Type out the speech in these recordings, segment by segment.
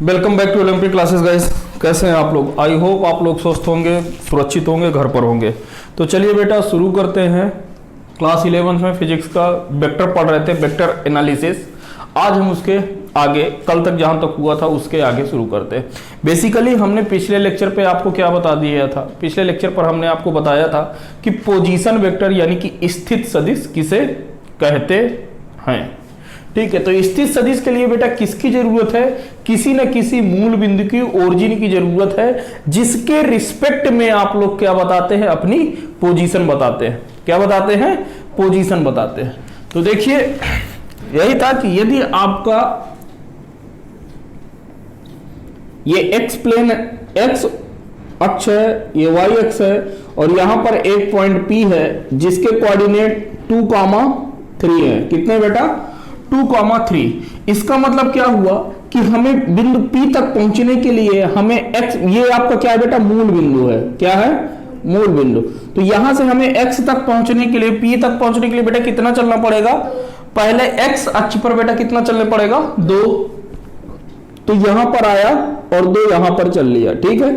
Welcome back to Olympic classes guys. कैसे हैं आप लोग? आई होप आप लोग स्वस्थ होंगे, सुरक्षित होंगे, घर पर होंगे। तो चलिए बेटा शुरू करते हैं। क्लास 11 में फिजिक्स का वेक्टर पढ़ रहे थे, वेक्टर एनालिसिस। आज हम उसके आगे, कल तक जहां तक हुआ था उसके आगे शुरू करते हैं। बेसिकली हमने पिछले लेक्चर पे आपको क्या बता दिया था? पिछले लेक्चर पर हमने आपको बताया था कि पोजीशन वेक्टर यानी कि स्थित सदिश किसे कहते हैं। ठीक है, तो स्थित सदिश के लिए बेटा किसकी जरूरत है? किसी न किसी मूल बिंदु की, ओरिजिन की जरूरत है, जिसके रिस्पेक्ट में आप लोग क्या बताते हैं? अपनी पोजीशन बताते हैं। क्या बताते हैं? पोजीशन बताते हैं। तो देखिए यही था कि यदि आपका ये एक्स प्लेन, एक्स अक्ष है, ये वाई अक्ष है, और यहां पर एक पॉइंट P है जिसके कोऑर्डिनेट 2,3 है। कितने बेटा? 2,3। इसका मतलब क्या हुआ कि हमें बिंदु P तक पहुंचने के लिए हमें x, ये आपका क्या है बेटा? मूल बिंदु है। क्या है? मूल बिंदु। तो यहां से हमें x तक पहुंचने के लिए, P तक पहुंचने के लिए बेटा कितना चलना पड़ेगा? पहले x अक्ष पर बेटा कितना चलने पड़ेगा? 2। तो यहां पर आया और 2 यहां पर चल लिया। ठीक है,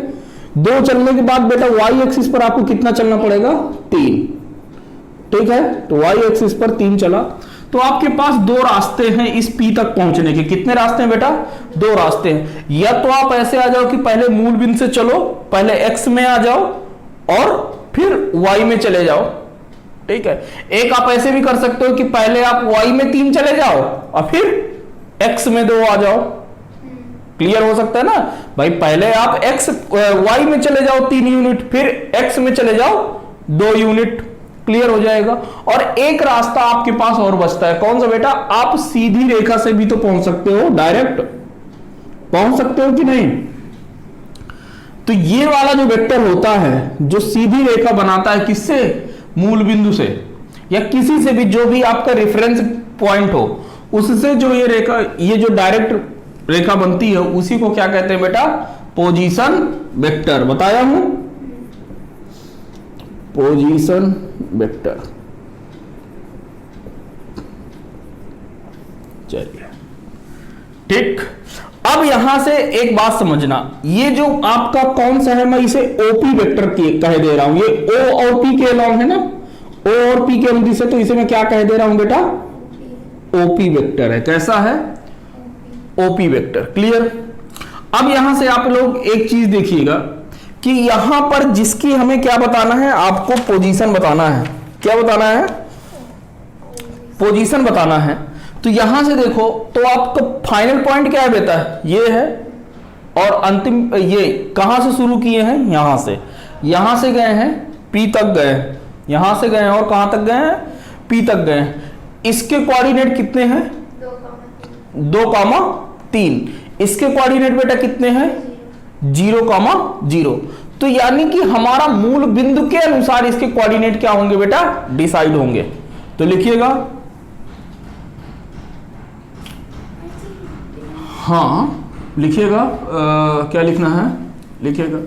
2 चलने के बाद बेटा y एक्सिस पर आपको कितना चलना पड़ेगा? 3। ठीक है, तो y एक्सिस पर 3 चला। तो आपके पास 2 रास्ते हैं इस P तक पहुंचने के। कितने रास्ते हैं बेटा? 2 रास्ते हैं। या तो आप ऐसे आ जाओ कि पहले मूल बिंदु से चलो, पहले x में आ जाओ और फिर y में चले जाओ। ठीक है, एक आप ऐसे भी कर सकते हो कि पहले आप y में 3 चले जाओ और फिर x में 2 आ जाओ। क्लियर हो सकता है ना भाई? पहले आप y में चले जाओ 3 यूनिट, फिर x में चले जाओ 2 यूनिट। क्लियर हो जाएगा। और एक रास्ता आपके पास और बचता है। कौन सा बेटा? आप सीधी रेखा से भी तो पहुंच सकते हो, डायरेक्ट पहुंच सकते हो कि नहीं? तो ये वाला जो वेक्टर होता है जो सीधी रेखा बनाता है, किससे? मूल बिंदु से या किसी से भी, जो भी आपका रेफरेंस पॉइंट हो, उससे जो ये रेखा, ये जो डायरेक्ट रेखा बनती है, उसी को क्या कहते हैं बेटा? Position vector. बताया हूं, पोजीशन वेक्टर। चलिए ठीक। अब यहां से एक बात समझना, ये जो आपका कौन सा है, मैं इसे ओपी वेक्टर कह दे रहा हूं। ये O और P के अलॉन्ग है ना, O और P के अनुदिश है, तो इसे मैं क्या कह दे रहा हूं बेटा? ओपी वेक्टर है। कैसा है? OP vector. क्लियर। अब यहां से आप लोग एक चीज देखिएगा कि यहां पर जिसकी हमें क्या बताना है? आपको पोजीशन बताना है। क्या बताना है? पोजीशन बताना है। तो यहां से देखो तो आपका फाइनल पॉइंट क्या है बेटा? ये है। और अंतिम ये कहां से शुरू किए हैं? यहां से गए हैं P तक गए, यहां से गए हैं और कहां तक गए हैं? P तक गए हैं। इसके कोऑर्डिनेट कितने हैं? 2,3। इसके कोऑर्डिनेट बेटा कितने हैं? 0,0। तो यानी कि हमारा मूल बिंदु के अनुसार इसके कोऑर्डिनेट क्या होंगे बेटा? डिसाइड होंगे। तो लिखिएगा, हाँ लिखिएगा, क्या लिखना है? लिखिएगा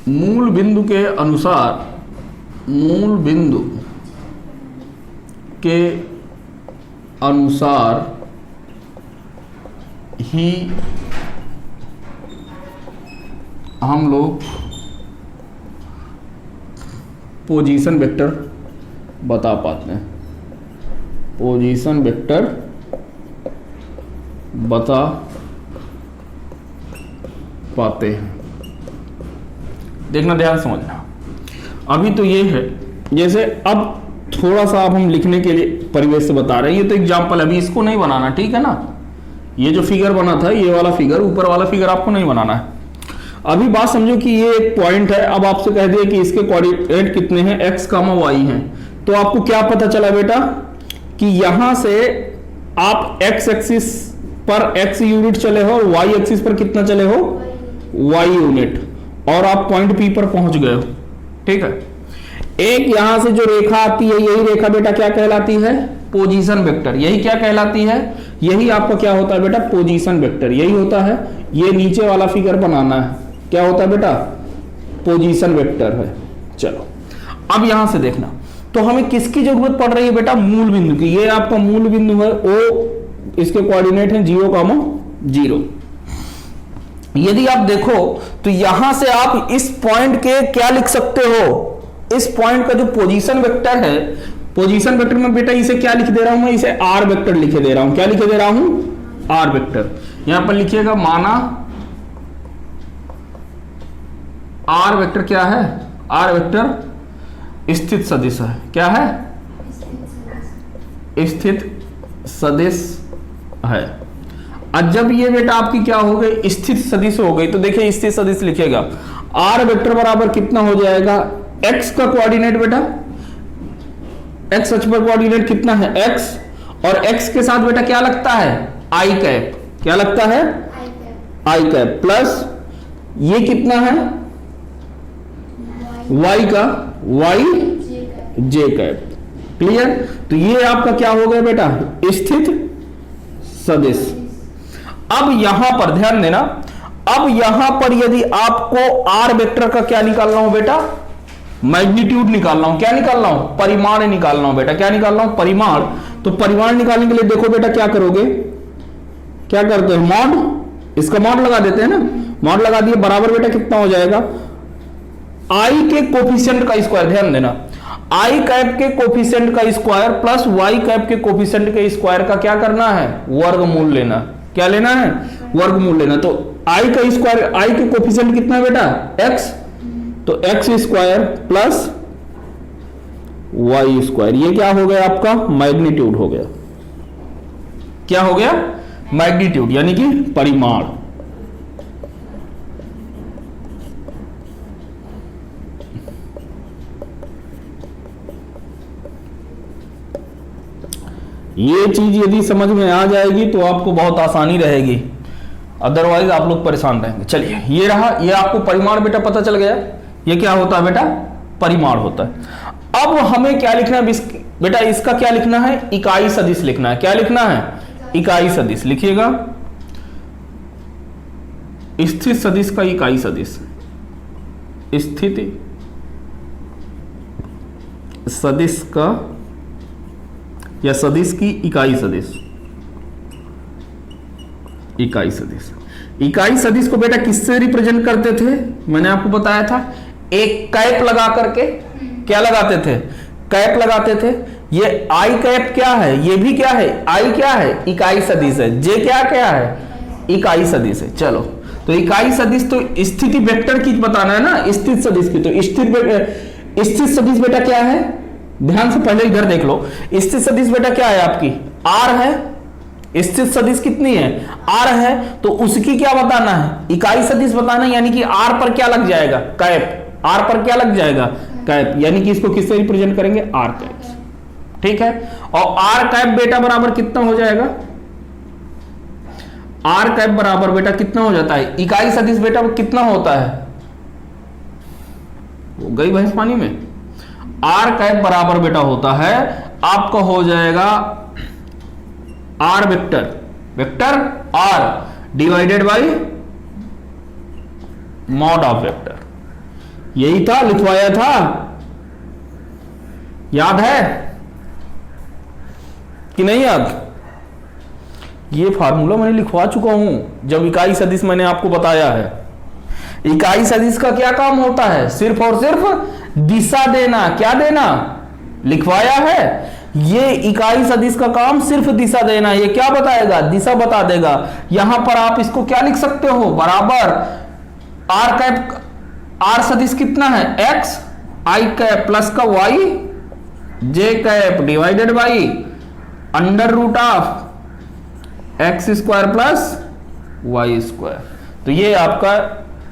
मूल बिंदु के अनुसार, मूल बिंदु के अनुसार ही हम लोग पोजीशन वेक्टर बता पाते हैं। पोजीशन वेक्टर बता पाते हैं। देखना, ध्यान समझना। अभी तो ये है, जैसे अब थोड़ा सा अब हम लिखने के लिए परिवेश से बता रहे हैं। ये तो एग्जाम्पल, अभी इसको नहीं बनाना, ठीक है ना? ये जो फिगर बना था, ये वाला फिगर, ऊपर वाला फिगर आपको नहीं बनाना है। अभी बात समझो कि ये एक पॉइंट है। अब आपसे कह दिया कि इसके कोऑर्डिनेट कितने हैं? x, y हैं। तो आपको क्या पता चला बेटा कि यहां से आप x एक्सिस पर x यूनिट चले हो और y एक्सिस पर कितना चले हो? y यूनिट, और आप पॉइंट P पर पहुंच गए हो। ठीक है, एक यहां से जो रेखा आती है, यही रेखा बेटा क्या कहलाती है? Position vector. यही क्या कहलाती है? यही आपका क्या होता है बेटा? Position vector. यही होता है। ये नीचे वाला फिगर बनाना है। क्या होता है बेटा? पोजीशन वेक्टर है। चलो अब यहां से देखना, तो हमें किसकी जरूरत पड़ रही है बेटा? मूल बिंदु की। ये आपका मूल बिंदु है O, इसके कोऑर्डिनेट हैं 0,0। यदि आप देखो तो यहां से आप इस पॉइंट के क्या लिख सकते हो, इस पॉइंट का जो पोजीशन वेक्टर है, पोजीशन वेक्टर में बेटा इसे क्या लिख दे रहा हूं मैं, इसे आर वेक्टर लिखे दे रहा हूं। क्या लिखे दे रहा हूं, आर वेक्टर। यहां पर लिखिएगा माना आर वेक्टर क्या है, आर वेक्टर स्थित सदिश है। क्या है, स्थित सदिश है। और जब ये बेटा आपकी क्या हो गई, स्थित सदिश हो गई, तो देखिए स्थित सदिश लिखेगा आर वेक्टर बराबर कितना हो जाएगा, एक्स का कोऑर्डिनेट बेटा, एक्स अक्ष पर कोऑर्डिनेट कितना है एक्स, और एक्स के साथ बेटा क्या लगता है आई कैप, क्या लगता है आई कैप, प्लस ये कितना है वाई का वाई जे कैप। क्लियर, तो ये आपका क्या हो गया बेटा स्थित सदिश। अब यहां पर ध्यान देना, अब यहां पर यदि आपको आर वेक्टर का क्या निकालना हो बेटा, मैग्नीट्यूड निकालना हो, क्या निकालना हो, परिमाण निकालना हो बेटा, क्या निकालना हो, परिमाण। तो परिमाण निकालने के लिए देखो बेटा क्या करोगे, क्या करते हो मॉड, इसका मॉड लगा देते हैं ना, मॉड लगा दिए बराबर बेटा कितना हो जाएगा आई के कोफिशिएंट का स्क्वायर, ध्यान देना आई कैप के कोफिशिएंट का स्क्वायर प्लस वाई कैप के कोफिशिएंट के स्क्वायर का क्या करना है, वर्गमूल लेना। क्या लेना है, वर्गमूल लेना। तो आई का स्क्वायर, आई के कोफिशिएंट कितना है बेटा एक्स, तो x square plus y square, ये क्या हो गया आपका मैग्नीट्यूड हो गया। क्या हो गया, मैग्नीट्यूड यानी कि परिमाण। ये चीज यदि समझ में आ जाएगी तो आपको बहुत आसानी रहेगी, अदरवाइज आप लोग परेशान रहेंगे। चलिए ये रहा, ये आपको परिमाण बेटा पता चल गया, ये क्या होता है बेटा परिमाण होता है। अब हमें क्या लिखना है बेटा, इसका क्या लिखना है, इकाई सदिश लिखना है। क्या लिखना है, इकाई सदिश लिखिएगा, स्थित सदिश का इकाई सदिश, स्थिति सदिश का या सदिश की इकाई सदिश, इकाई सदिश। इकाई सदिश को बेटा किससे रिप्रेजेंट करते थे, मैंने आपको बताया था एक कैप लगा करके, क्या लगाते थे, कैप लगाते थे। ये आई कैप क्या है, ये भी क्या है आई क्या है इकाई सदिश है, जे क्या क्या है इकाई सदिश है। चलो तो इकाई सदिश तो स्थिति वेक्टर की बताना है ना, स्थित सदिश की, तो स्थित सदिश बेटा क्या है, ध्यान से पहले इधर देख लो, स्थित सदिश बेटा क्या है आपकी आर है, स्थित सदिश कितनी है आर है, तो उसकी क्या बताना है इकाई सदिश बताना है, यानी कि आर पर क्या लग जाएगा कैप, आर पर क्या लग जाएगा कैप, यानी कि इसको किससे रिप्रेजेंट करेंगे आर कैप। ठीक है, और आर कैप बेटा बराबर कितना हो जाएगा, आर कैप बराबर बेटा कितना हो जाता है, इकाई सदिश बेटा कितना होता है, वो गई भैंस पानी में, आर कैप बराबर बेटा होता है आपका हो जाएगा r vector, vector r divided by mod of vector. यही था, लिखवाया था, याद है कि नहीं याद, ये फार्मूला मैंने लिखवा चुका हूं जब इकाई सदिश मैंने आपको बताया है। इकाई सदिश का क्या काम होता है, सिर्फ और सिर्फ दिशा देना, क्या देना लिखवाया है, ये इकाई सदिश का काम सिर्फ दिशा देना, ये क्या बताएगा दिशा बता देगा। यहां पर आप इसको क्या लिख सकते हो बराबर आर कैप, आर सदिश कितना है एक्स, आई कैप प्लस का y, j cap divided by under root of x square plus y square. तो ये आपका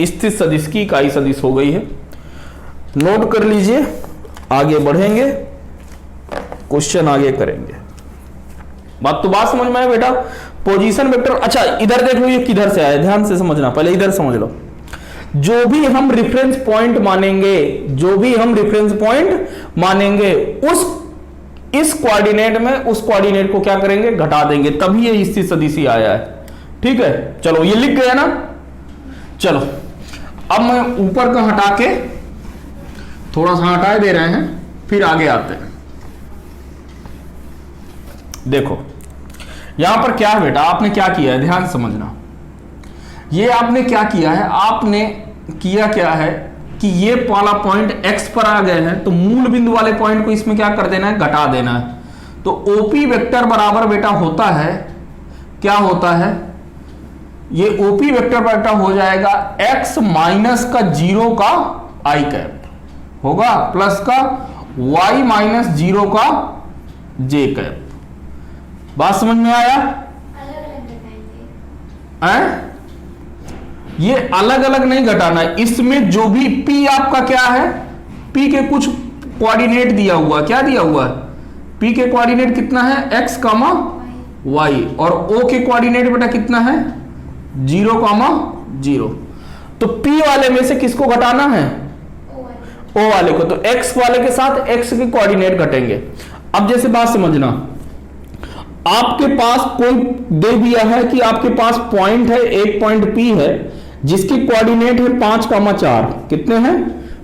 स्थित सदिश की इकाई सदिश हो गई है, नोट कर लीजिए, आगे बढ़ेंगे, क्वेश्चन आगे करेंगे। बात तो बात समझ में आए बेटा, पोजीशन वेक्टर। अच्छा इधर देख लो ये किधर से आया, ध्यान से समझना, पहले इधर समझ लो। जो भी हम रेफरेंस पॉइंट मानेंगे, जो भी हम रेफरेंस पॉइंट मानेंगे उस इस कोऑर्डिनेट में उस कोऑर्डिनेट को क्या करेंगे घटा देंगे, तभी ये स्थित सदिश आया है। ठीक है, चलो ये लिख गया ना। चलो अब मैं ऊपर का हटा के थोड़ा सा हटा दे रहे हैं, फिर आगे आते हैं। देखो यहां पर क्या है बेटा, आपने क्या किया है ध्यान समझना। ये आपने क्या किया है, आपने किया क्या है कि ये वाला पॉइंट x पर आ गए हैं, तो मूल बिंदु वाले पॉइंट को इसमें क्या कर देना है, घटा देना है। तो OP वेक्टर बराबर बेटा होता है, क्या होता है, ये OP वेक्टर बेटा हो जाएगा x माइनस का 0 का i कैप होगा प्लस का y माइनस 0 का j कैप। बात समझ में आया? ये अलग अलग नहीं घटाना है, इसमें जो भी P आपका क्या है, P के कुछ कोऑर्डिनेट दिया हुआ, क्या दिया हुआ है, P के कोऑर्डिनेट कितना है, x कामा y, और O के कोऑर्डिनेट बेटा कितना है, 0 कामा 0। तो P वाले में से किसको घटाना है, O वाले को, तो x वाले के साथ x के कोऑर्डिनेट घटेंगे। अब जैसे बात समझना, आपके पास कोई दे दिया है कि आपके पास पॉइंट है, एक पॉइंट P है जिसकी कोऑर्डिनेट है 5,4, कितने हैं,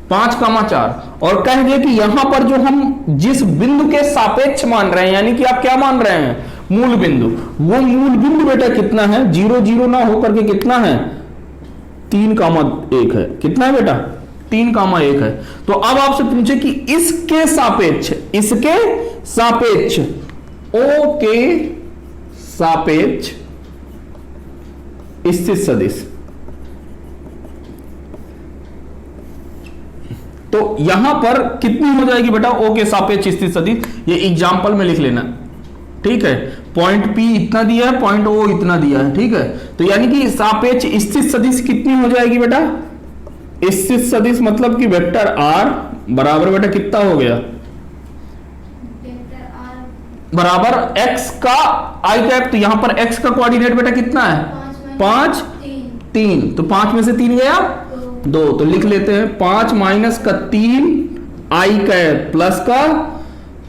5,4, और कह दिए कि यहां पर जो हम जिस बिंदु के सापेक्ष मान रहे हैं, यानी कि आप क्या मान रहे हैं, मूल बिंदु, वो मूल बिंदु बेटा कितना है, 0 0 ना होकर के कितना है, 3,1 है, कितना है बेटा, 3,1 है। तो अब आपसे पूछे कि इसके सापेक्ष O के सापेक्ष स्थित सदिश, तो यहां पर कितनी हो जाएगी बेटा O के सापेक्ष स्थित सदिश, ये एग्जांपल में लिख लेना, ठीक है। पॉइंट P इतना दिया है, पॉइंट O इतना दिया है, ठीक है। तो यानी कि सापेक्ष स्थित सदिश कितनी हो जाएगी बेटा, स्थित सदिश मतलब कि वेक्टर R बराबर बेटा कितना हो गया, बराबर x का i कैप, तो यहां पर x का कोऑर्डिनेट बेटा कितना है, 5 3, तो 5 में से 3 गया 2, तो लिख लेते हैं 5 माइनस का 3 i कैप प्लस का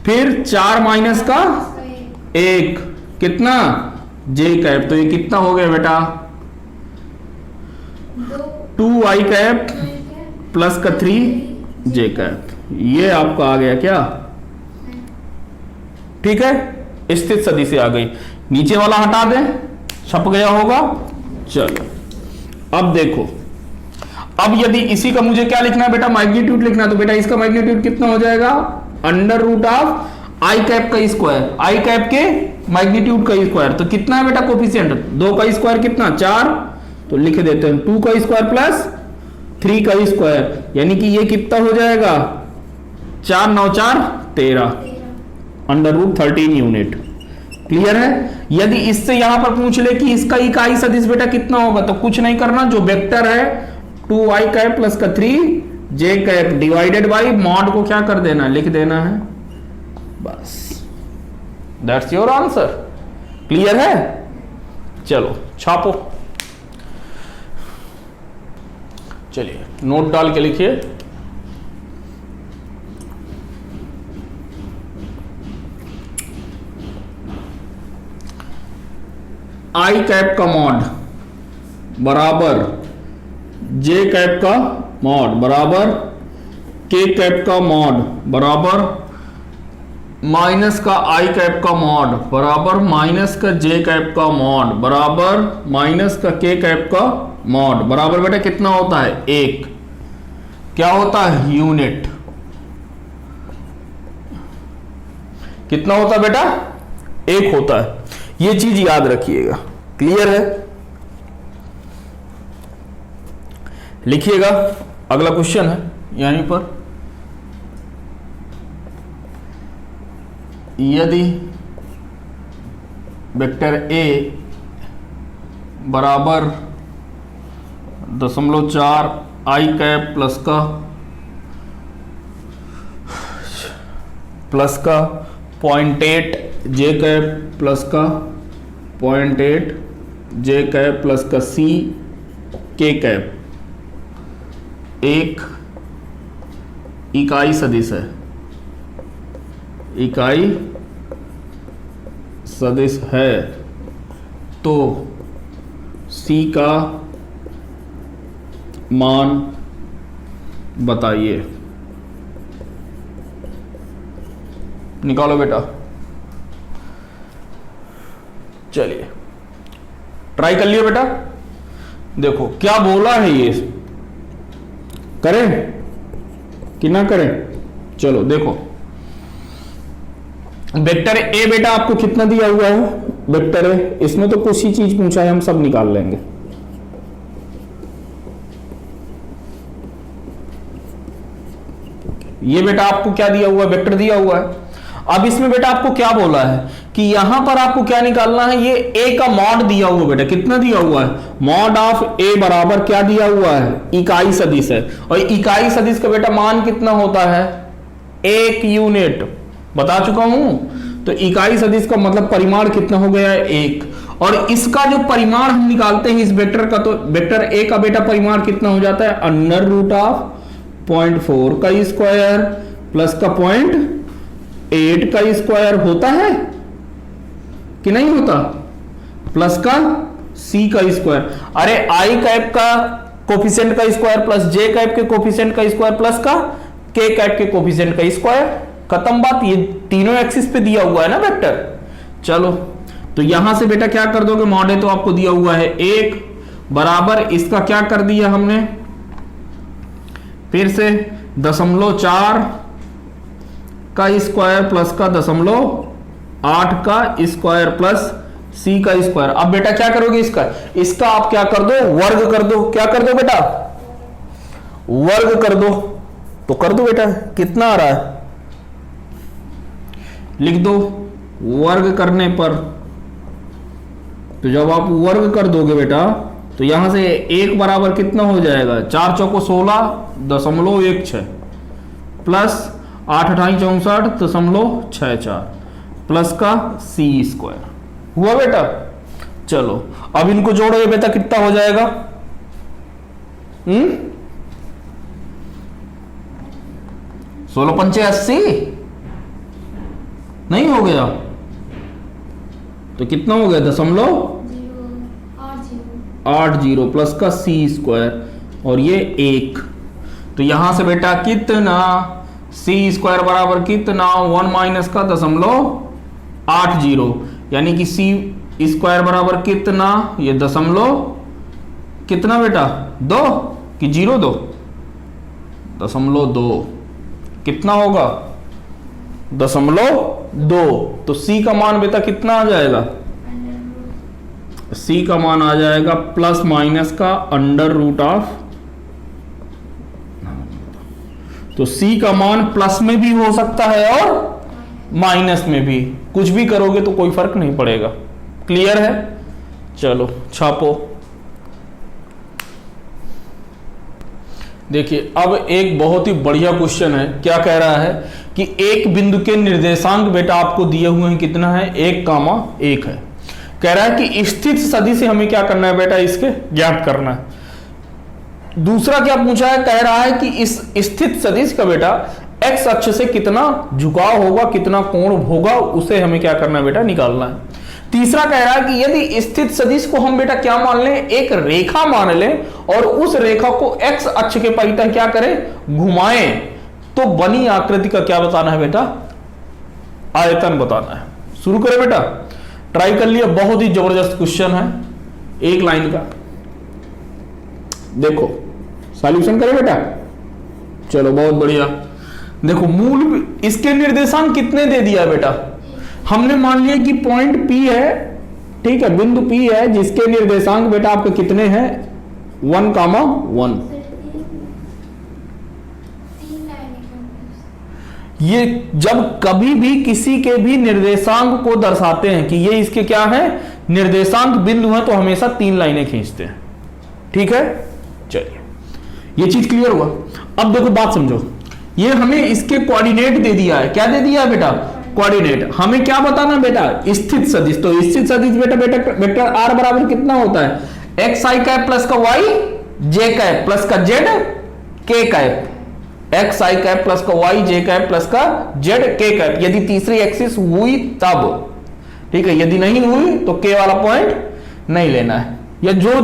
फिर 4 माइनस का 1 कितना j कैप, तो ये कितना हो गया बेटा 2i कैप प्लस का 3 j कैप, ये आपका आ गया क्या, ठीक है। स्थित सदिश से आ गई, नीचे वाला हटा दें, छप गया होगा। चलो अब देखो, अब यदि इसी का मुझे क्या लिखना है बेटा, मैग्नीट्यूड लिखना है, तो बेटा इसका मैग्नीट्यूड कितना हो जाएगा, under root of i cap का स्क्वायर, आई कैप के मैग्नीट्यूड का स्क्वायर, तो कितना है बेटा कोफिशिएंट, 2 का स्क्वायर कितना 4, तो लिख देते हैं 2 का स्क्वायर प्लस 3 का स्क्वायर, यानी कि ये कितना हो जाएगा 4 9 4 13 अंडर रूट 13 यूनिट। क्लियर है? यदि इससे यहां पर पूछ ले कि इसका इकाई सदिश बेटा कितना होगा, तो कुछ नहीं करना, जो वेक्टर है 2i कैप प्लस का 3j cap divided by mod को क्या कर देना, लिख देना है, बस दैट्स योर आंसर। क्लियर है? चलो छापो, चलिए नोट डाल के लिखिए, आई कैप का मॉड बराबर जे कैप का मॉड बराबर के कैप का मॉड बराबर माइनस का आई कैप का मॉड बराबर माइनस का जे कैप का मॉड बराबर माइनस का के कैप का मॉड बराबर बेटा कितना होता है 1, क्या होता है यूनिट, कितना होता है बेटा 1 होता है, ये चीज याद रखिएगा। क्लियर है? लिखिएगा, अगला क्वेश्चन है यहीं पर, यदि वेक्टर a बराबर 0.4 आई कैप प्लस का 0.8 जे कैप प्लस का 0.8 जे कैप प्लस का सी के कैप एक इकाई सदिश है, इकाई सदिश है, तो सी का मान बताइए। निकालो बेटा, चलिए ट्राई कर लियो बेटा। देखो क्या बोला है ये, करें कि ना करें? चलो देखो, वेक्टर ए बेटा आपको कितना दिया हुआ है? वेक्टर ए, इसमें तो कुछ ही चीज पूछा है, हम सब निकाल लेंगे। ये बेटा आपको क्या दिया हुआ है? वेक्टर दिया हुआ है। अब इसमें बेटा आपको क्या बोला है कि यहां पर आपको क्या निकालना है? ये ए का मॉड दिया हुआ बेटा, कितना दिया हुआ है? मॉड ऑफ ए बराबर क्या दिया हुआ है? इकाई सदिश है, और इकाई सदिश का बेटा मान कितना होता है? 1 यूनिट, बता चुका हूं। तो इकाई सदिश का मतलब परिमाण कितना हो गया है? 1। और इसका जो परिमाण हम निकालते हैं इस वेक्टर का, तो वेक्टर ए का बेटा परिमाण कितना हो जाता है? अंडर रूट ऑफ 0.4 का स्क्वायर प्लस का 0.8 का स्क्वायर होता है कि नहीं होता? प्लस का सी का स्क्वायर, अरे आई कैप का कोफिशिएंट का स्क्वायर प्लस जे कैप के कोफिशिएंट का स्क्वायर प्लस का के कैप के कोफिशिएंट का स्क्वायर, खत्म बात। ये तीनों एक्सिस पे दिया हुआ है ना वेक्टर। चलो तो यहां से बेटा क्या कर दोगे? मॉड ए तो आपको दिया हुआ है 1 बराबर, इसका क्या कर दिया हमने? फिर से 0.4 का स्क्वायर प्लस का 0.8 का स्क्वायर प्लस सी का स्क्वायर। अब बेटा क्या करोगे? इसका आप क्या कर दो? वर्ग कर दो। क्या कर दो बेटा? वर्ग कर दो। तो कर दो बेटा, कितना आ रहा है? लिख दो। वर्ग करने पर, तो जब आप वर्ग कर दोगे बेटा, तो यहां से 1 बराबर कितना हो जाएगा? 4 चौको 16.16 प्लस 8 अठाई 64.64 प्लस का सी स्क्वायर हुआ बेटा। चलो अब इनको जोड़ोगे बेटा, कितना हो जाएगा? 16 पंचे 80 नहीं हो गया? तो कितना हो गया? 0.80 प्लस का सी स्क्वायर और ये 1। तो यहां से बेटा कितना? सी स्क्वायर बराबर कितना? 1 माइनस का 0.80, यानी कि सी स्क्वायर बराबर कितना? ये दशमलव कितना बेटा? 2 कि 0.2? 0.2 कितना होगा? 0.2। तो सी का मान बेटा कितना आ जाएगा? सी का मान आ जाएगा प्लस माइनस का अंडर रूट ऑफ। तो सी का मान प्लस में भी हो सकता है और माइनस में भी, कुछ भी करोगे तो कोई फर्क नहीं पड़ेगा। क्लियर है? चलो छापो। देखिए अब एक बहुत ही बढ़िया क्वेश्चन है। क्या कह रहा है कि एक बिंदु के निर्देशांक बेटा आपको दिए हुए हैं, कितना है? 1,1 है। कह रहा है कि स्थित सदिश से हमें क्या करना है बेटा? इसके ज्ञात करना है। दूसरा क्या पूछा है? कह रहा है कि इस स्थित सदिश का बेटा एक्स अक्ष से कितना झुकाव होगा, कितना कोण होगा, उसे हमें क्या करना है बेटा? निकालना है। तीसरा कह रहा है कि यदि स्थित सदिश को हम बेटा क्या मान लें? एक रेखा मान लें और उस रेखा को एक्स अक्ष के परितः क्या करें? घुमाएं, तो बनी आकृति का क्या बताना है बेटा? आयतन बताना है। शुरू करें बेटा, ट्राई कर लिया। बहुत ही जबरदस्त क्वेश्चन है, 1 लाइन का। देखो सॉल्यूशन करें बेटा। चलो बहुत बढ़िया। देखो मूल इसके निर्देशांक कितने दे दिया बेटा? हमने मान लिया कि पॉइंट P है, ठीक है, बिंदु P है जिसके निर्देशांक बेटा आपके कितने हैं? 1,1। ये जब कभी भी किसी के भी निर्देशांक को दर्शाते हैं कि ये इसके क्या है? निर्देशांक बिंदु है, तो हमेशा 3 लाइनें खींचते हैं। ठीक है, चलिए ये चीज क्लियर हुआ। अब देखो बात समझो, ये हमें इसके कोऑर्डिनेट दे दिया है। क्या दे दिया है बेटा? कोऑर्डिनेट। हमें क्या बताना बेटा? स्थित सदिश। तो स्थित सदिश बेटा वेक्टर r बराबर कितना होता है? एक्स आई कैप प्लस का वाई जे कैप प्लस का जेड के cap. X i cap plus का वाई जे कैप प्लस का जेड के कैप, यदि तीसरी एक्सिस हुई तब, ठीक है। यदि नहीं हुई तो के वाला पॉइंट नहीं लेना है, या जो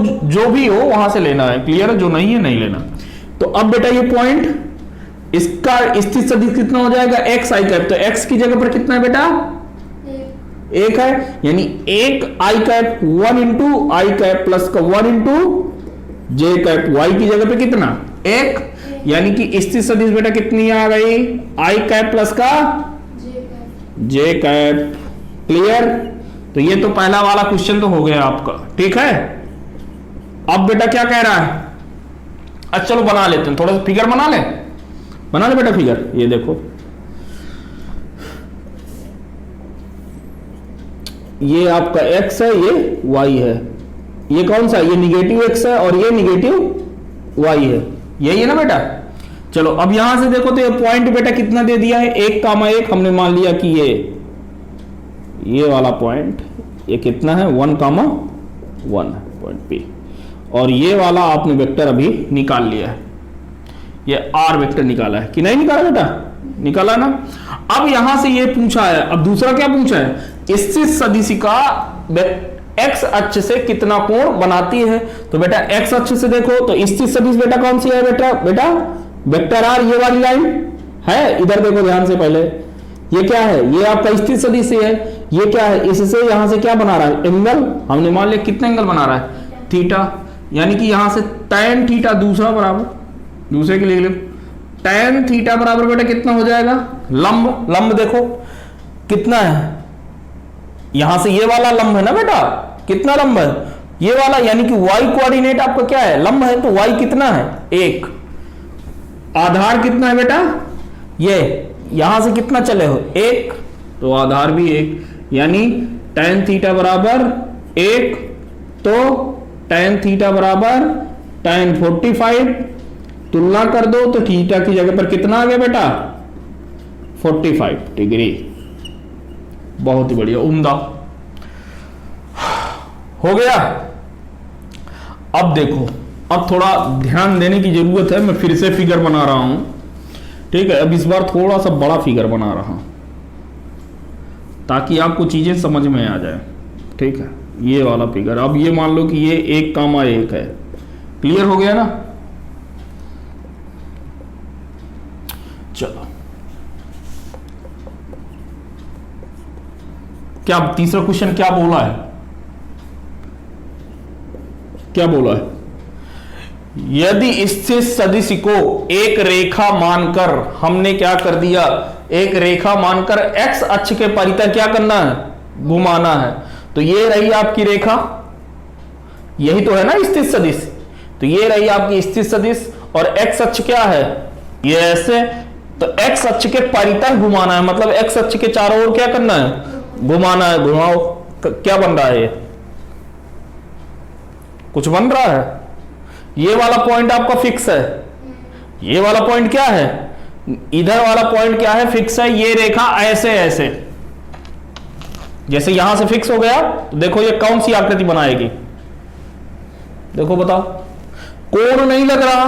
भी हो वहां से लेना है। क्लियर है? जो नहीं है नहीं लेना। तो अब बेटा ये पॉइंट, इसका स्थित सदिश कितना हो जाएगा? X i cap. तो एक्स की जगह पर कितना है बेटा? 1 है, यानी 1 आई कैप 1 इंटू आई कैप प्लस का 1 इंटू जे कैप वाई की जगह पे कितना, एक, यानी कि स्थिर सदिश बेटा कितनी आ गई, आई कैप प्लस का जे कैप। क्लियर। तो ये तो पहला वाला क्वेश्चन तो हो गया आपका, ठीक है। अब बेटा क्या कह रहा है, अच्छा चलो बना लेते हैं, थोड़ा सा फिगर बना ले बेटा फिगर। ये देखो ये आपका x है, ये y है, ये कौन सा, ये निगेटिव x है और ये निगेटिव y है, यही है ना बेटा। चलो अब यहां से देखो तो ये पॉइंट बेटा कितना दे दिया है, 1,1। हमने मान लिया कि ये वाला पॉइंट ये कितना है, 1,1 पॉइंट P, और ये वाला आपने वेक्टर अभी निकाल लिया है, ये r वेक्टर निकाला है कि नहीं निकाला बेटा, निकाला ना। अब यहां से ये पूछा है, अब दूसरा क्या पूछा है, स्थिर सदिशिका x अक्ष से कितना कोण बनाती है। तो बेटा x अक्ष से देखो तो स्थिर सदिश बेटा कौन सी है बेटा वेक्टर r, ये वाली लाइन है, इधर देखो ध्यान से पहले, ये क्या है, ये आपका स्थिर सदिश है, ये क्या है, इससे यहां से क्या बना रहा है, एंगल। हमने मान लिया कितना एंगल बना रहा है, थीटा, यानी कि यहां से tan थीटा दूसरा बराबर, दूसरे के लिए tan थीटा बराबर बेटा कितना हो जाएगा, लंब देखो कितना है, यहां से ये वाला लंब है ना बेटा, कितना लंब है ये वाला, यानी कि y कोऑर्डिनेट आपका क्या है, लंब है, तो y कितना है, 1। आधार कितना है बेटा, ये यहां से कितना चले हो, 1, तो आधार भी 1, यानी tan थीटा बराबर 1, तो tan थीटा बराबर tan 45, तुलना कर दो तो थीटा की जगह पर कितना आ गया बेटा, 45 डिग्री। बहुत ही बढ़िया, उम्दा हो गया। अब देखो, अब थोड़ा ध्यान देने की जरूरत है, मैं फिर से फिगर बना रहा हूं, ठीक है। अब इस बार थोड़ा सा बड़ा फिगर बना रहा हूं ताकि आपको चीजें समझ में आ जाए, ठीक है। ये वाला फिगर, अब ये मान लो कि ये 1,1 है, क्लियर हो गया ना। चलो क्या तीसरा क्वेश्चन क्या बोला है, क्या बोला है, यदि स्थिर सदिश को एक रेखा मानकर, हमने क्या कर दिया, एक रेखा मानकर x अक्ष के परितः क्या करना है, घुमाना है। तो ये रही आपकी रेखा, यही तो है ना स्थिर सदिश, तो ये रही आपकी स्थिर सदिश, और x अक्ष क्या है, ये ऐसे, तो x अक्ष के परितः घुमाना है, मतलब x अक्ष के चारों ओर क्या करना है, घुमाना है। घुमाओ, क्या बन रहा है, कुछ बन रहा है, ये वाला पॉइंट आपका फिक्स है, ये वाला पॉइंट क्या है, इधर वाला पॉइंट क्या है, फिक्स है। ये रेखा ऐसे ऐसे, जैसे यहां से फिक्स हो गया, तो देखो ये कौन सी आकृति बनाएगी, देखो बताओ, कोण नहीं लग रहा,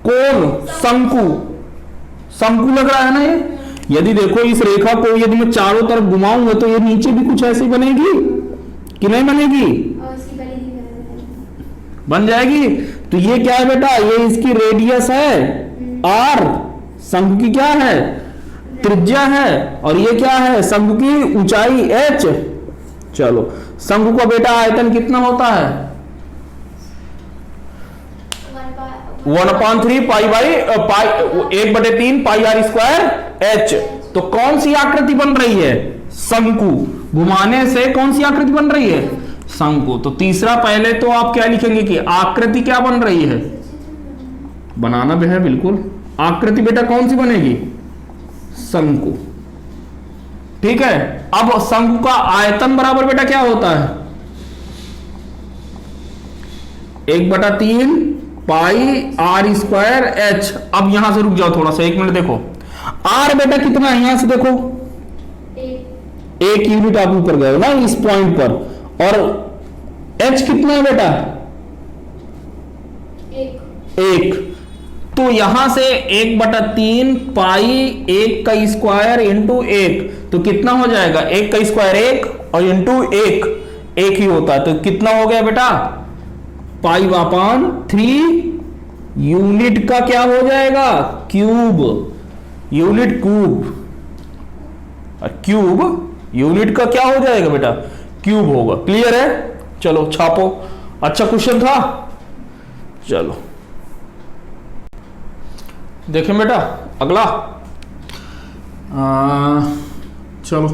कोण शंकु लग रहा है ना ये। यदि देखो इस रेखा को यदि मैं चारों तरफ घुमाऊंगा तो ये नीचे भी कुछ ऐसी बनेगी कि नहीं बनेगी, बन जाएगी। तो ये क्या है बेटा, ये इसकी रेडियस है r, शंकु की क्या है, त्रिज्या है, और ये क्या है, शंकु की ऊंचाई h। चलो शंकु का बेटा आयतन कितना होता है, 1/3 1/3 पाई r स्क्वायर h। तो कौन सी आकृति बन रही है, शंकु, घुमाने से कौन सी आकृति बन रही है, शंकु। तो तीसरा, पहले तो आप क्या लिखेंगे कि आकृति क्या बन रही है, बनाना भी है बिल्कुल, आकृति बेटा कौन सी बनेगी, शंकु, ठीक है। अब शंकु का आयतन बराबर बेटा क्या होता है, 1/3 पाई r स्क्वायर h। अब यहां से रुक जाओ थोड़ा सा, 1 मिनट देखो, r बेटा कितना है, यहां से देखो 1 यूनिट आप ऊपर गए ना इस पॉइंट पर, और h कितना है बेटा, 1। तो यहां से 1/3 पाई 1 का स्क्वायर इंटू 1, तो कितना हो जाएगा, 1 का स्क्वायर 1 और इंटू 1 ही होता है। तो कितना हो गया बेटा, π/3 यूनिट का क्या हो जाएगा, cube, unit cube, cube unit का क्या हो जाएगा बेटा, क्यूब होगा। क्लियर है, चलो छापो। अच्छा क्वेश्चन था, चलो देखें बेटा अगला। चलो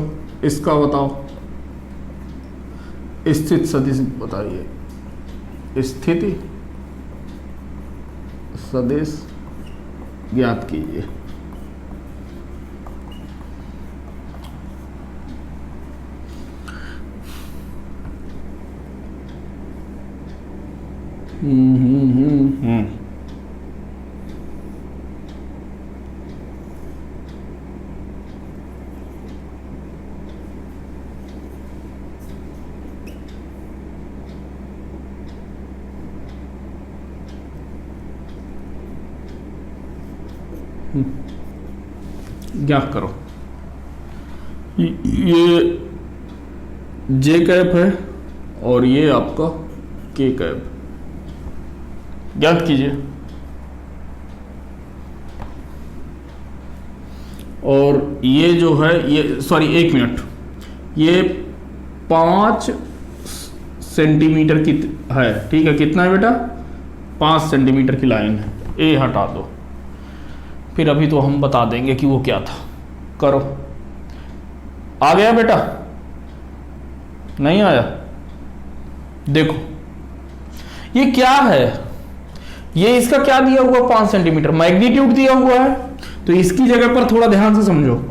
इसका बताओ, स्थित सदिश बताइए। स्थिति सदिश ज्ञात कीजिए। ज्ञात करो। ये जे कैप है और ये आपका के कैप, ज्ञात कीजिए। और ये जो है ये, सॉरी 1 मिनट, ये 5 सेंटीमीटर की है, ठीक है। कितना है बेटा? 5 सेंटीमीटर की लाइन है। ए हटा दो, फिर अभी तो हम बता देंगे कि वो क्या था। करो, आ गया बेटा? नहीं आया? देखो ये क्या है, ये इसका क्या दिया हुआ 5 सेंटीमीटर मैग्नीट्यूड दिया हुआ है। तो इसकी जगह पर थोड़ा ध्यान से समझो।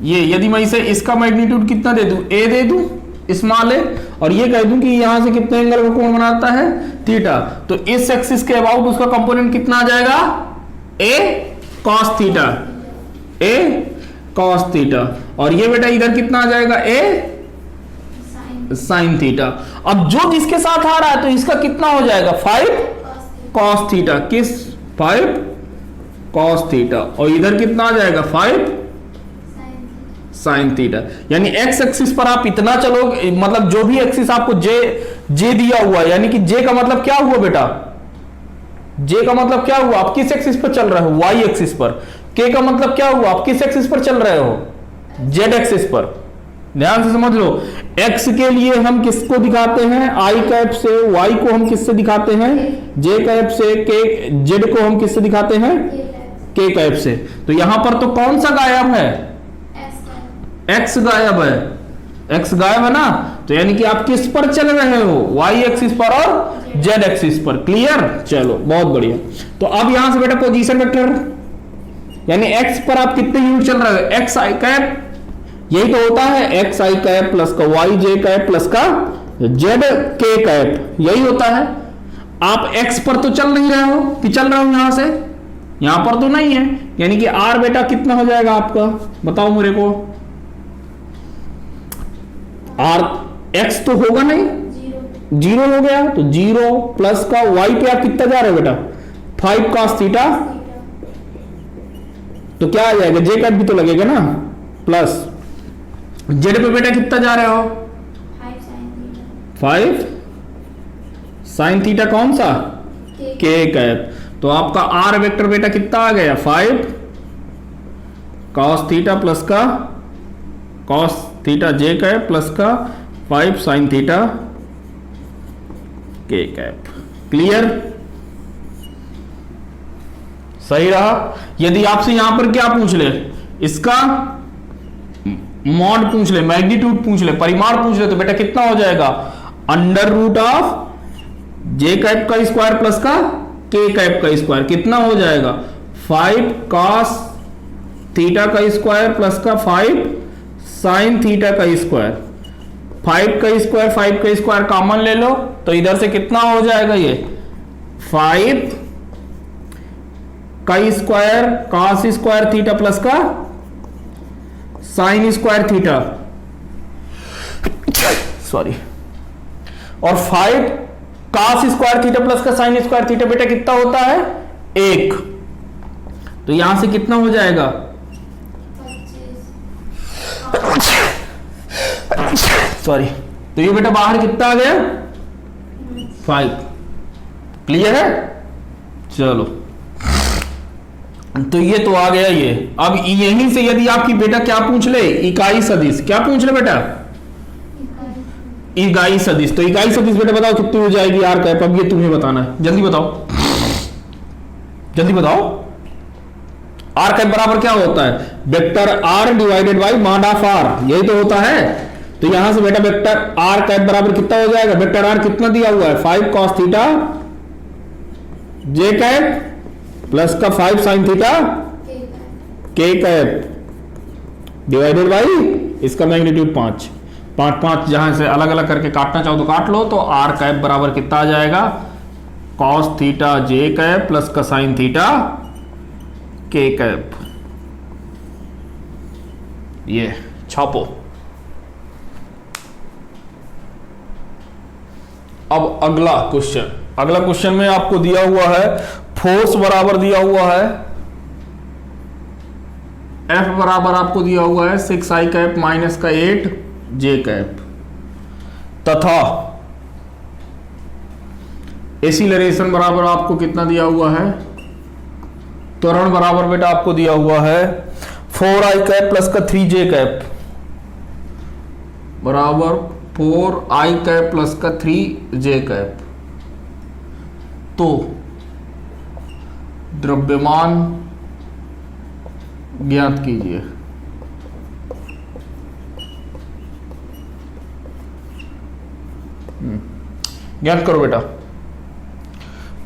ये यदि मैं इसे इसका मैग्नीट्यूड कितना दे दूं, ए दे दूं स्मॉल ए, और ये कह दूं कि यहां से कितने एंगल का कोण बनाता है, थीटा, तो इस एक्सिस के अबाउट उसका कंपोनेंट कितना आ जाएगा, ए कॉस थीटा, ए कॉस थीटा। और ये बेटा इधर कितना आ जाएगा, ए साइन थीटा। अब जो जिसके साथ आ रहा है तो इसका कितना हो जाएगा, 5 कॉस थीटा, किस 5 कॉस थीटा, और इधर कितना आ जाएगा 5 साइन थीटा। यानी एक्स एक्सिस पर आप इतना चलो, मतलब जो भी एक्सिस आपको जे दिया हुआ, यानी कि जे का मतलब क्या हुआ बेटा, जे का मतलब क्या हुआ, आप किस एक्सिस पर चल रहे हो, वाई एक्सिस पर। के का मतलब क्या हुआ, आप किस एक्सिस पर चल रहे हो, जेड एक्सिस पर। ध्यान से समझ लो, एक्स के लिए हम किसको दिखाते हैं, आई कैप से, वाई को हम किससे दिखाते हैं, जे कैप से, के जेड को हम किससे दिखाते हैं, के कैप से। तो यहां पर तो कौन सा गायब है, एक्स गायब है, एक्स गायब है ना। तो यानी कि आप किस पर चल रहे हो, वाई एक्सिस पर और जेड एक्सिस पर। क्लियर? चलो बहुत बढ़िया। तो अब यहां से बेटा पोजीशन वेक्टर, यानी एक्स पर आप कितने यूनिट चल रहे हो, एक्स आई कैप, यही तो होता है, एक्स आई कैप प्लस का वाई जे कैप प्लस का जेड के कैप, यही होता है। आप एक्स पर तो चल नहीं रहे हो कि चल रहे हो यहां से, यहां पर तो नहीं है। यानी कि आर बेटा कितना हो जाएगा आपका, बताओ मेरे को, आर एक्स तो होगा नहीं, 0 हो गया, तो 0 प्लस का वाई पे आप कितना जा रहे हो बेटा, 5 कॉस थीटा, तो क्या आ जाएगा, जे कैप भी तो लगेगा ना, प्लस जेड पे बेटा कितना जा रहे हो, 5 साइन थीटा, कौन सा, के कैप। तो आपका आर वेक्टर बेटा कितना आ गया, 5 कॉस थीटा प्लस का कॉस थीटा जे कैप प्लस का 5 साइन थीटा के कैप। क्लियर? सही रहा। यदि आपसे यहां पर क्या पूछ ले, इसका मॉड पूछ ले, मैग्नीट्यूड पूछ ले, परिमाण पूछ ले, तो बेटा कितना हो जाएगा, under root of j cap का स्क्वायर प्लस का के कैप का स्क्वायर, कितना हो जाएगा, 5 कॉस थीटा का स्क्वायर प्लस का 5 साइन थीटा का स्क्वायर। 5 का स्क्वायर 5 का स्क्वायर कॉमन ले लो, तो इधर से कितना हो जाएगा, ये 5 का square cos square theta plus का साइन स्क्वायर थीटा, सॉरी, और 5 कॉस स्क्वायर थीटा प्लस का साइन स्क्वायर थीटा बेटा कितना होता है, 1। तो यहां से कितना हो जाएगा, 25, सॉरी, तो ये बेटा बाहर कितना आ गया, 5। क्लियर है? चलो, तो ये तो आ गया ये। अब यहीं से यदि आपकी बेटा क्या पूछ ले, इकाई सदिश, क्या पूछ ले बेटा, इकाई सदिश। तो इकाई सदिश बेटा बताओ कितनी हो जाएगी आर कैप, अब ये तुम्हें बताना है, जल्दी बताओ जल्दी बताओ। आर कैप बराबर क्या होता है? Vector r divided by mod of r, यही तो होता है। तो यहां से बेटा वेक्टर आर कैप बराबर कितना हो जाएगा? वेक्टर आर कितना दिया हुआ है? 5 cos थीटा जे कैप प्लस का 5 sin थीटा के कैप डिवाइडेड बाई इसका मैग्नीट्यूड 5 5 5, जहां से अलग अलग करके काटना चाहो तो काट लो। तो आर कैप बराबर कितना आ जाएगा? cos थीटा जे कैप प्लस का sin थीटा के कैप। ये छापो। अब अगला क्वेश्चन में आपको दिया हुआ है फोर्स बराबर दिया हुआ है F बराबर आपको दिया हुआ है 6i कैप माइनस का 8 जे कैप, तथा एसिलरेशन बराबर आपको कितना दिया हुआ है? त्वरण बराबर बेटा आपको दिया हुआ है 4i कैप प्लस का 3j कैप बराबर 4i कैप प्लस का 3j कैप। तो द्रव्यमान ज्ञात कीजिए। ज्ञात करो बेटा।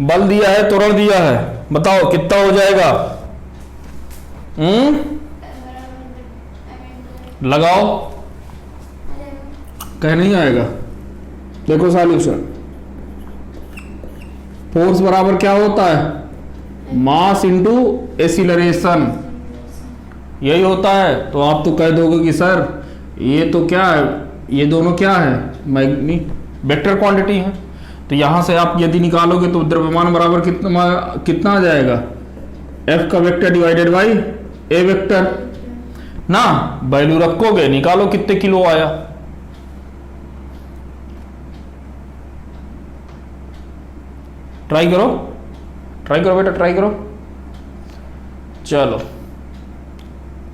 बल दिया है, त्वरण दिया है, बताओ कितना हो जाएगा? लगाओ। कह नहीं आएगा। देखो सॉल्यूशन, फोर्स बराबर क्या होता है? मास इंटू एसिलरेशन, यही होता है। तो आप तो कह दोगे कि सर ये तो क्या है, ये दोनों क्या है? वेक्टर क्वांटिटी है। तो यहां से आप यदि निकालोगे तो द्रव्यमान बराबर कितना आ जाएगा? F का vector divided by A vector ना। वैल्यू रखोगे, निकालो कितने किलो आया। ट्राई करो बेटा, ट्राई करो। चलो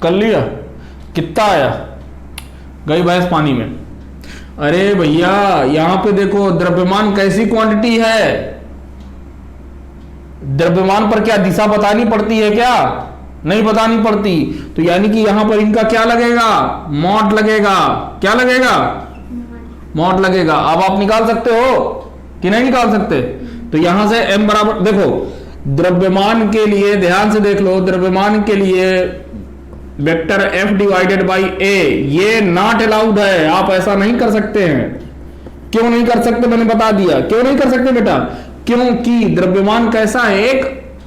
कर लिया। कितना आया? गई भैंस पानी में। अरे भैया यहां पे देखो द्रव्यमान कैसी क्वांटिटी है? द्रव्यमान पर क्या दिशा बतानी पड़ती है क्या? नहीं बतानी पड़ती। तो यानी कि यहां पर इनका क्या लगेगा? मॉड लगेगा। क्या लगेगा? मॉड लगेगा। अब आप निकाल सकते हो कि नहीं निकाल सकते? तो यहां से m बराबर, देखो द्रव्यमान के लिए ध्यान से देख लो, द्रव्यमान के लिए vector F divided by A ये नॉट अलाउड है। आप ऐसा नहीं कर सकते हैं। क्यों नहीं कर सकते? मैंने बता दिया क्यों नहीं कर सकते बेटा। क्योंकि द्रव्यमान कैसा है? एक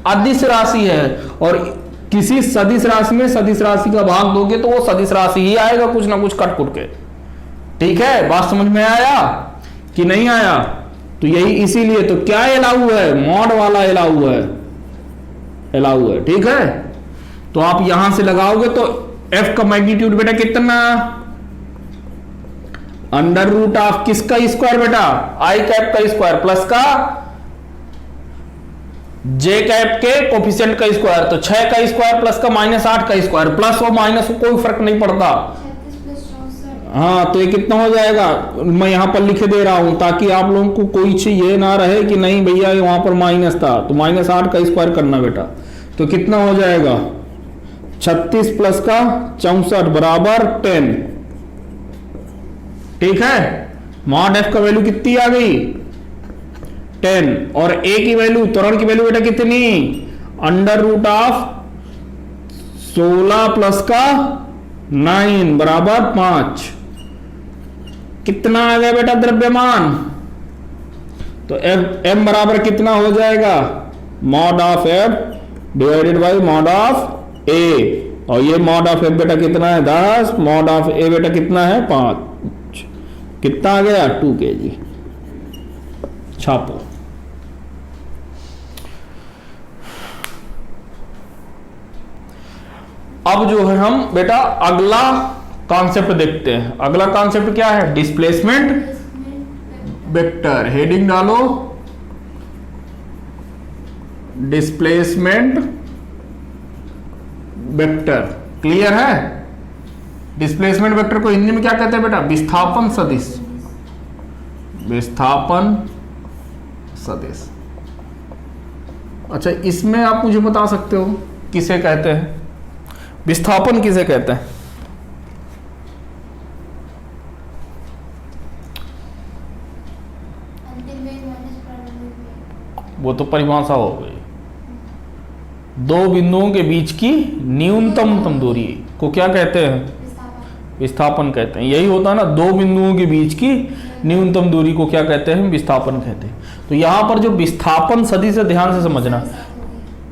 अदिश राशि है, और किसी सदिश राशि में सदिश राशि का भाग दोगे तो वो सदिश राशि ही आएगा, कुछ ना कुछ कट कुट के। ठीक है, बात समझ में आया कि नहीं आया? तो यही इसीलिए तो क्या अलाउ है? मॉड वाला अलाउ है। ठीक है, तो आप यहां से लगाओगे तो F का मैग्नीट्यूड बेटा कितना? अंडर रूट ऑफ किसका स्क्वायर बेटा? I कैप का स्क्वायर प्लस का J कैप के कोफिशिएंट का स्क्वायर। तो 6 का स्क्वायर प्लस का -8 का स्क्वायर, प्लस और माइनस को कोई फर्क नहीं पड़ता। हाँ, तो ये कितना हो जाएगा? मैं यहां पर लिख दे रहा हूं ताकि आप लोगों को कोई चीज ये ना रहे कि नहीं भैया वहां पर माइनस था। तो -8 का स्क्वायर करना बेटा। तो कितना हो जाएगा? 36 प्लस का 64 बराबर 10। ठीक है, मॉड F का वैल्यू कितनी आ गई? 10। और A की वैल्यू, त्वरण की वैल्यू बेटा कितनी? अंडर रूट ऑफ 16 प्लस का 9 बराबर 5। कितना आ गया बेटा द्रव्यमान? तो M बराबर कितना हो जाएगा? Mod of F divided by mod of A। और ये मॉड ऑफ F बेटा कितना है? 10। मॉड ऑफ A बेटा कितना है? 5। कितना आ गया? 2 kg। छापो। अब जो है हम बेटा अगला कॉन्सेप्ट देखते हैं। अगला कॉन्सेप्ट क्या है? Displacement vector. हेडिंग डालो डिस्प्लेसमेंट वेक्टर। क्लियर है? डिस्प्लेसमेंट वेक्टर को हिंदी में क्या कहते हैं बेटा? विस्थापन सदिश। विस्थापन सदिश। अच्छा, इसमें आप मुझे बता सकते हो किसे कहते हैं, विस्थापन किसे कहते हैं? वो तो परिभाषा हो गई। दो बिंदुओं के बीच की न्यूनतम दूरी को क्या कहते हैं? विस्थापन कहते हैं। यही होता है ना, दो बिंदुओं के बीच की न्यूनतम दूरी को क्या कहते हैं? विस्थापन कहते हैं। तो यहां पर जो विस्थापन सदिश है, ध्यान से समझना,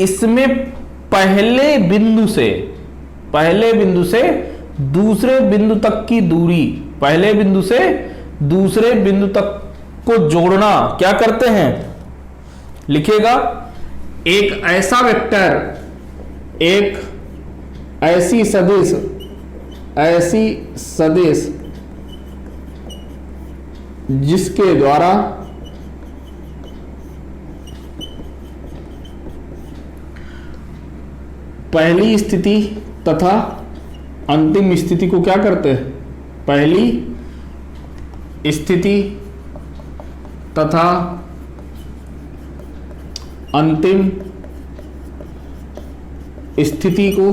इसमें पहले बिंदु से दूसरे बिंदु तक की दूरी, पहले बिंदु से दूसरे बिंदु तक को जोड़ना क्या करते हैं? लिखेगा एक ऐसा वेक्टर, एक ऐसी सदिश जिसके द्वारा पहली स्थिति तथा अंतिम स्थिति को क्या करते हैं? पहली स्थिति तथा अंतिम स्थिति को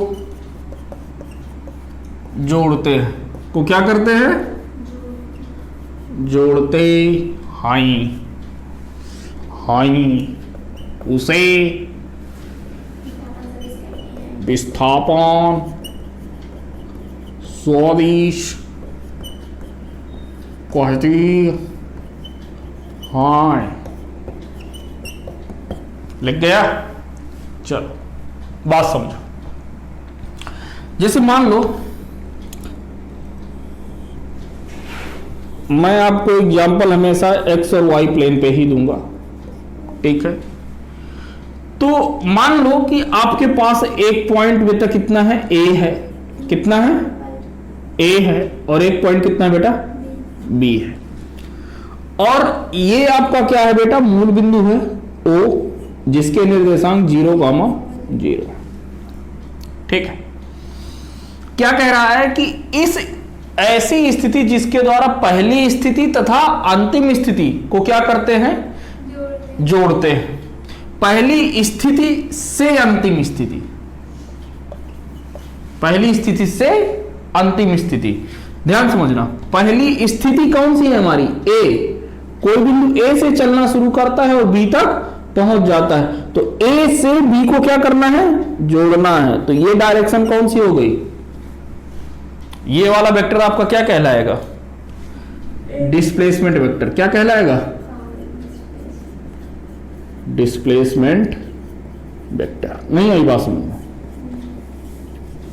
जोड़ते हैं, को क्या करते हैं? जोड़ते हैं, उसे विस्थापन सदिश कहती हैं। लिख गया? चलो बात समझो। जैसे मान लो मैं आपको एग्जाम्पल हमेशा एक्स और वाई प्लेन पे ही दूंगा, ठीक है? तो मान लो कि आपके पास एक पॉइंट बेटा कितना है? ए है। कितना है? ए है। और एक पॉइंट कितना है बेटा? बी है। और ये आपका क्या है बेटा? मूल बिंदु है ओ, जिसके निर्देशांक 0,0। ठीक है? क्या कह रहा है कि इस ऐसी स्थिति जिसके द्वारा पहली स्थिति तथा अंतिम स्थिति को क्या करते हैं? जोड़ते हैं। पहली स्थिति से अंतिम स्थिति, पहली स्थिति से अंतिम स्थिति, ध्यान समझना। पहली स्थिति कौन सी है हमारी? ए। कोई बिंदु ए से चलना शुरू करता है और बी तक पहुंच जाता है, तो ए से बी को क्या करना है? जोड़ना है। तो ये डायरेक्शन कौन सी हो गई? ये वाला वेक्टर आपका क्या कहलाएगा? Displacement vector. क्या कहलाएगा? Displacement vector. नहीं आई बात समझ?